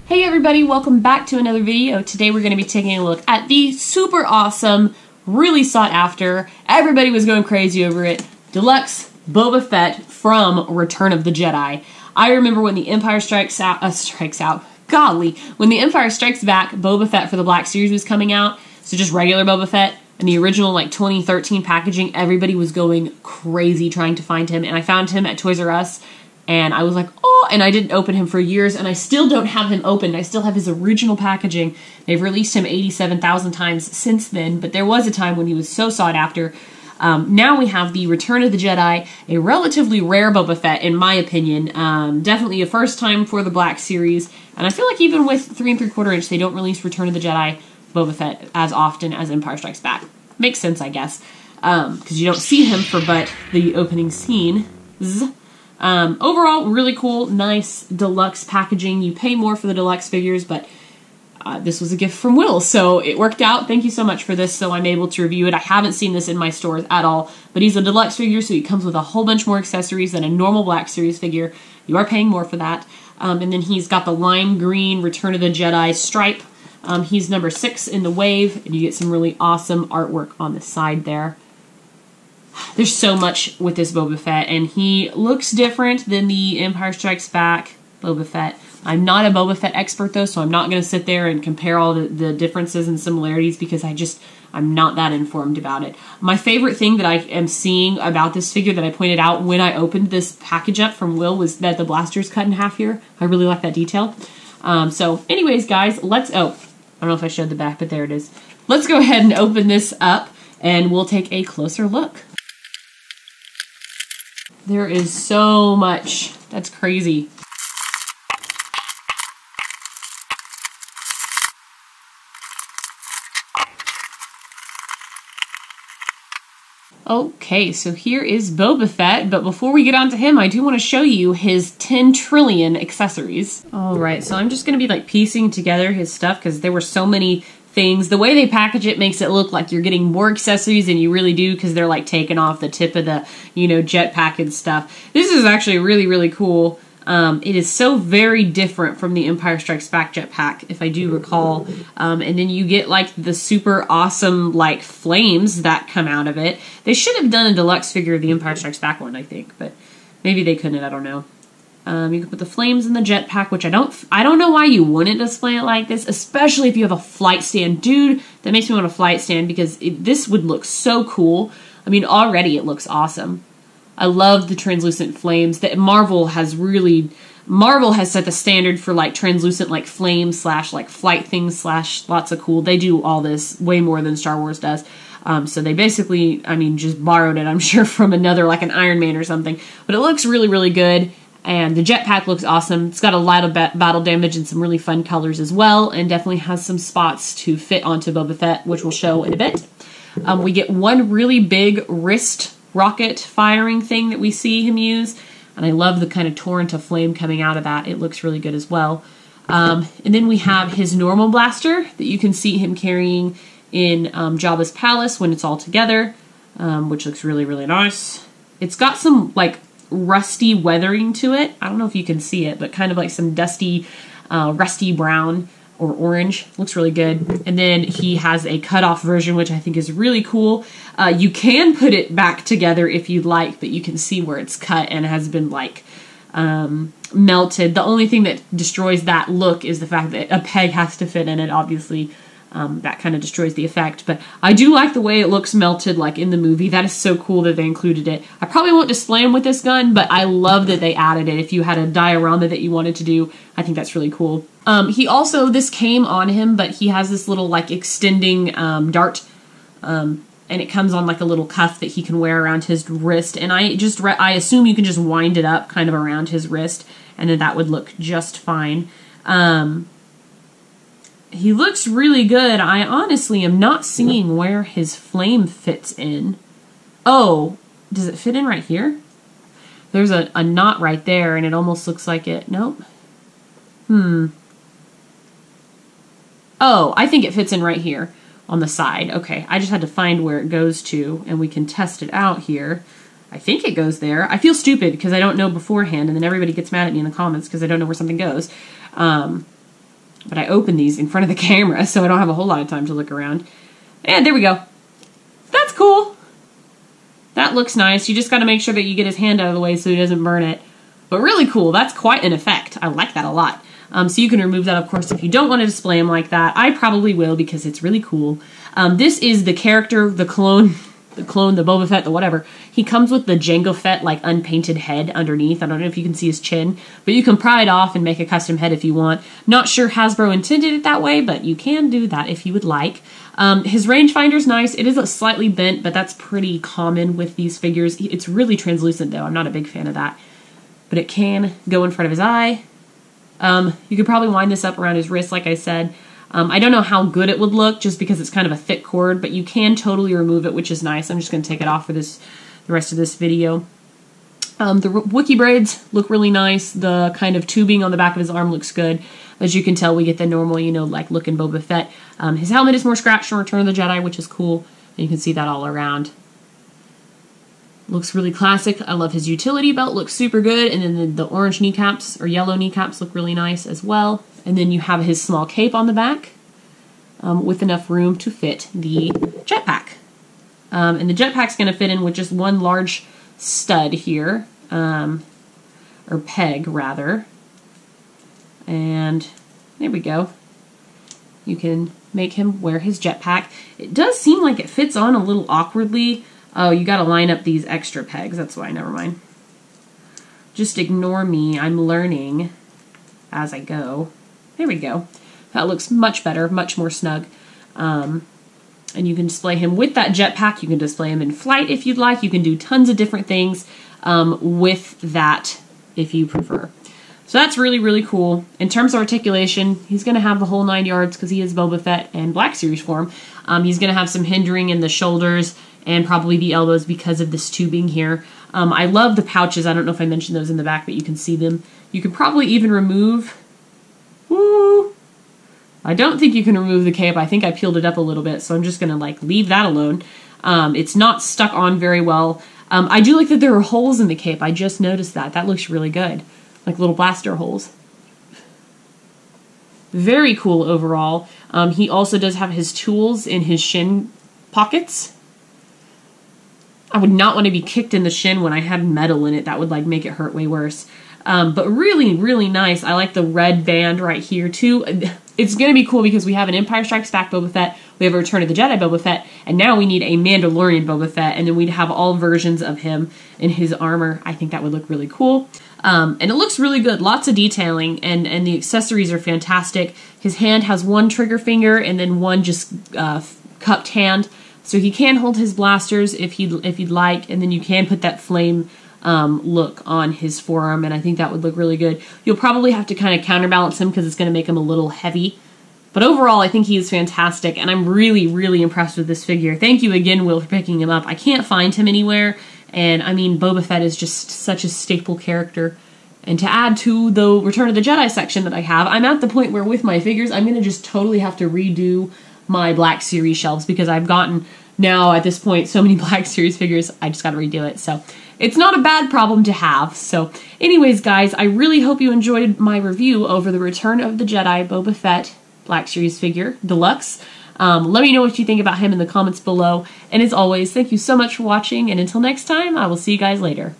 Hey everybody, welcome back to another video. Today we're going to be taking a look at the super awesome, really sought after, everybody was going crazy over it, Deluxe Boba Fett from Return of the Jedi. I remember when the Empire when the Empire Strikes Back, Boba Fett for the Black Series was coming out, so just regular Boba Fett, and the original like 2013 packaging, everybody was going crazy trying to find him, and I found him at Toys R Us. And I was like, oh, and I didn't open him for years, and I still don't have him opened. I still have his original packaging. They've released him 87,000 times since then, but there was a time when he was so sought after. Now we have the Return of the Jedi, a relatively rare Boba Fett, in my opinion. Definitely a first time for the Black Series, and I feel like even with 3 3/4 inch, they don't release Return of the Jedi Boba Fett as often as Empire Strikes Back. Makes sense, I guess, because you don't see him for but the opening scene. Overall, really cool, nice deluxe packaging. You pay more for the deluxe figures, but this was a gift from Will, so it worked out. Thank you so much for this, so I'm able to review it. I haven't seen this in my stores at all, but he's a deluxe figure, so he comes with a whole bunch more accessories than a normal Black Series figure. You are paying more for that. And then he's got the lime green Return of the Jedi stripe. He's number 6 in the wave, and you get some really awesome artwork on the side there. There's so much with this Boba Fett, and he looks different than the Empire Strikes Back Boba Fett. I'm not a Boba Fett expert, though, so I'm not going to sit there and compare all the differences and similarities because I'm not that informed about it. My favorite thing that I am seeing about this figure that I pointed out when I opened this package up from Will was that the blaster's cut in half here. I really like that detail. So anyways, guys, I don't know if I showed the back, but there it is. Let's go ahead and open this up, and we'll take a closer look. There is so much. That's crazy. Okay, so here is Boba Fett, but before we get on to him, I do want to show you his 10 trillion accessories. Alright, so I'm just going to be like piecing together his stuff because there were so many things. The way they package it makes it look like you're getting more accessories than you really do because they're like taking off the tip of the, jetpack and stuff. This is actually really, really cool. It is so very different from the Empire Strikes Back jetpack, if I do recall. And then you get like the super awesome like flames that come out of it. They should have done a deluxe figure of the Empire Strikes Back one, I think, but maybe they couldn't. I don't know. You can put the flames in the jetpack, which I don't know why you wouldn't display it like this, especially if you have a flight stand. Dude, that makes me want a flight stand because this would look so cool. I mean, already it looks awesome. I love the translucent flames. That Marvel has set the standard for like translucent like flame / like flight things / lots of cool. They do all this way more than Star Wars does. So they basically, just borrowed it, I'm sure, from another, like an Iron Man or something. But it looks really, really good. And the jetpack looks awesome. It's got a lot of battle damage and some really fun colors as well. And definitely has some spots to fit onto Boba Fett, which we'll show in a bit. We get one really big wrist rocket firing thing that we see him use. And I love the kind of torrent of flame coming out of that. It looks really good as well. And then we have his normal blaster that you can see him carrying in Jabba's palace when it's all together, which looks really, really nice. It's got some like rusty weathering to it. I don't know if you can see it, but kind of like some dusty, rusty brown or orange. Looks really good. And then he has a cut-off version, which I think is really cool. You can put it back together if you'd like, but you can see where it's cut and has been like melted. The only thing that destroys that look is the fact that a peg has to fit in it, obviously. That kind of destroys the effect, but I do like the way it looks melted like in the movie. That is so cool that they included it. I probably won't display him with this gun, but I love that they added it. If you had a diorama that you wanted to do, I think that's really cool. This came on him, but he has this little like extending dart, and it comes on like a little cuff that he can wear around his wrist, and I assume you can just wind it up kind of around his wrist, and then that would look just fine. He looks really good. I honestly am not seeing where his flame fits in. Oh, does it fit in right here? There's a knot right there, and it almost looks like it. Nope. Oh, I think it fits in right here on the side. Okay, I just had to find where it goes to, and we can test it out here. I think it goes there. I feel stupid because I don't know beforehand, and then everybody gets mad at me in the comments because I don't know where something goes. but I opened these in front of the camera, so I don't have a whole lot of time to look around. And there we go. That's cool. That looks nice. You just got to make sure that you get his hand out of the way so he doesn't burn it. But really cool. That's quite an effect. I like that a lot. So you can remove that, of course, if you don't want to display him like that. I probably will because it's really cool. This is the character, the clone, the Boba Fett, the whatever. He comes with the Jango Fett, like, unpainted head underneath. I don't know if you can see his chin, but you can pry it off and make a custom head if you want. Not sure Hasbro intended it that way, but you can do that if you would like. His rangefinder's nice. It is slightly bent, but that's pretty common with these figures. It's really translucent, though. I'm not a big fan of that. But it can go in front of his eye. You could probably wind this up around his wrist, like I said. I don't know how good it would look just because it's kind of a thick cord, but you can totally remove it, which is nice. I'm just going to take it off for the rest of this video. The Wookiee braids look really nice. The kind of tubing on the back of his arm looks good. As you can tell, we get the normal, you know, like looking Boba Fett. His helmet is more scratched from Return of the Jedi, which is cool. And you can see that all around. Looks really classic. I love his utility belt. Looks super good. And then the orange kneecaps or yellow kneecaps look really nice as well. And then you have his small cape on the back with enough room to fit the jetpack. And the jetpack's going to fit in with just one large stud here. Or peg, rather. And there we go. You can make him wear his jetpack. It does seem like it fits on a little awkwardly. Oh, you gotta line up these extra pegs. That's why, never mind. Just ignore me. I'm learning as I go. There we go. That looks much better, much more snug. And you can display him with that jetpack. You can display him in flight if you'd like. You can do tons of different things with that if you prefer. So that's really, really cool. In terms of articulation, he's going to have the whole 9 yards because he is Boba Fett and Black Series form. He's going to have some hindering in the shoulders and probably the elbows because of this tubing here. I love the pouches. I don't know if I mentioned those in the back, but you can see them. You could probably even remove... Woo! I don't think you can remove the cape. I think I peeled it up a little bit, so I'm just going to like leave that alone. It's not stuck on very well. I do like that there are holes in the cape. I just noticed that. That looks really good. Like little blaster holes. Very cool overall. He also does have his tools in his shin pockets. I would not want to be kicked in the shin when I had metal in it. That would like make it hurt way worse. But really, really nice. I like the red band right here too. It's going to be cool because we have an Empire Strikes Back Boba Fett, we have a Return of the Jedi Boba Fett, and now we need a Mandalorian Boba Fett, and then we'd have all versions of him in his armor. I think that would look really cool. And it looks really good. Lots of detailing, and the accessories are fantastic. His hand has one trigger finger and then one just cupped hand. So he can hold his blasters if you'd like, and then you can put that flame look on his forearm, and I think that would look really good. You'll probably have to kind of counterbalance him because it's going to make him a little heavy. But overall, I think he is fantastic, and I'm really, really impressed with this figure. Thank you again, Will, for picking him up. I can't find him anywhere, and I mean, Boba Fett is just such a staple character. And to add to the Return of the Jedi section that I have, I'm at the point where with my figures, I'm going to just totally have to redo my Black Series shelves because I've gotten, now at this point, so many Black Series figures, I just got to redo it. So it's not a bad problem to have. So anyways, guys, I really hope you enjoyed my review over the Return of the Jedi Boba Fett Black Series figure, Deluxe. Let me know what you think about him in the comments below. And as always, thank you so much for watching, and until next time, I will see you guys later.